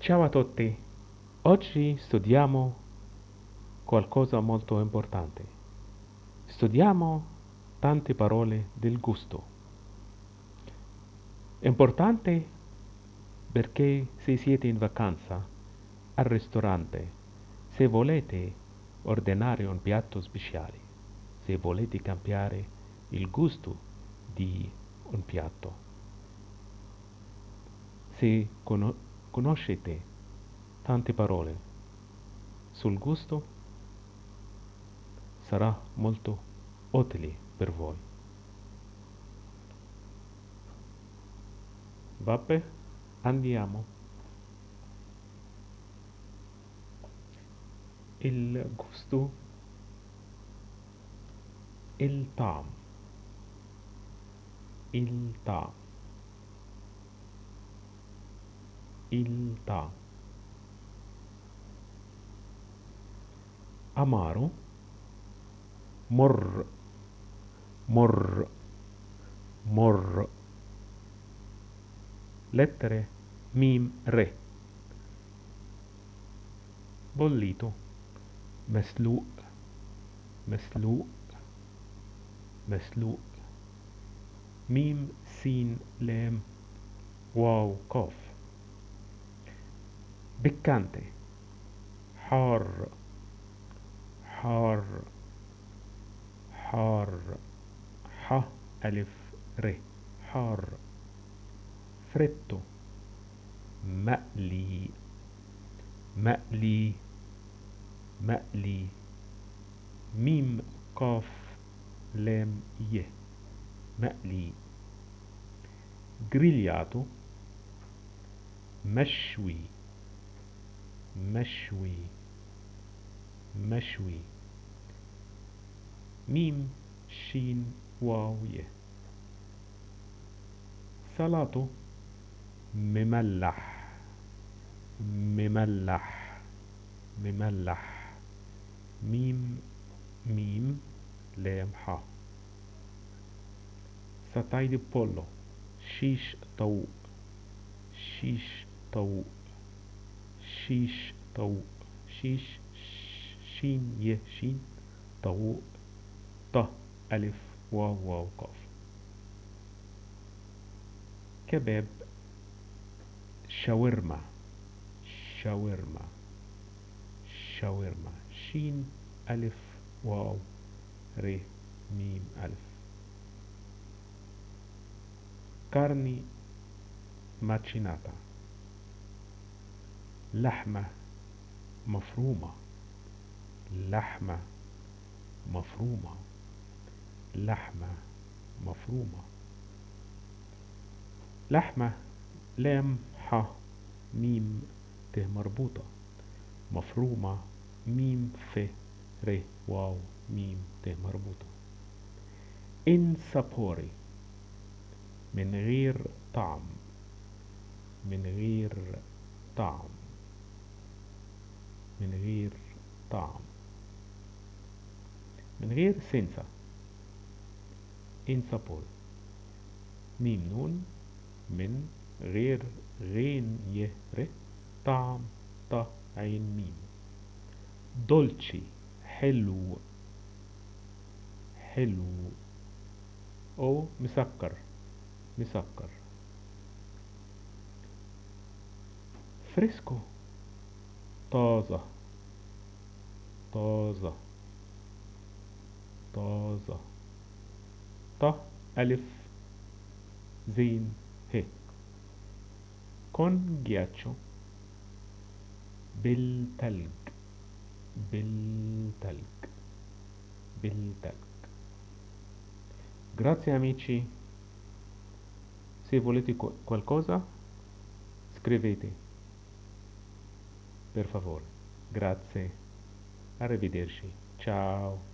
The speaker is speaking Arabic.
Ciao a tutti. Oggi studiamo qualcosa molto importante. Studiamo tante parole del gusto. Importante perché se siete in vacanza al ristorante, se volete ordinare un piatto speciale, se volete cambiare il gusto di un piatto, se conoscete tante parole sul gusto, sarà molto utile per voi. Vabbè, andiamo. Il gusto, il طعم, il طعم, il طعم. Amaro, مر, مر, مر. Lettere mim, re. Bollito, مسلوق, مسلوق, مسلوق. ميم سين لام واو قاف. Piccante, حار, حار, حار. ح ألف ر حار. Fritto, مقلي, مقلي, مقلي. ميم قاف لام ي مقلي. Grigliato, مشوي, مشوي, مشوي. ميم شين واو ي. سلطة، مملح, مملح, مملح. ميم ميم لام ح. Satay di pollo, شيش طاووق, شيش طاووق, شيش طاووق. شيش شين ي شين طاووق ط ألف واو واو قاف. كباب، شاورما, شاورما, شاورما. شين ألف واو ر ميم ألف. Carni macinata, لحمة مفرومة, لحمة مفرومة, لحمة مفرومة. لحمة لام ح ميم ت مربوطة. مفرومة ميم ف ر واو ميم ت مربوطة. insapori، من غير طعم، من غير طعم، من غير طعم. من غير senza. insapori. ميم نون من غير غين ي ر طعم ط عين ميم. دولتشي، حلو، حلو. او مسكر، مسكر. فريسكو، طازة، طازة، طازة. ط ألف زين ه. كون جياتشو، بالتلج، بالتلج، بالتلج. Grazie amici, se volete qualcosa scrivete, per favore. Grazie, arrivederci, ciao.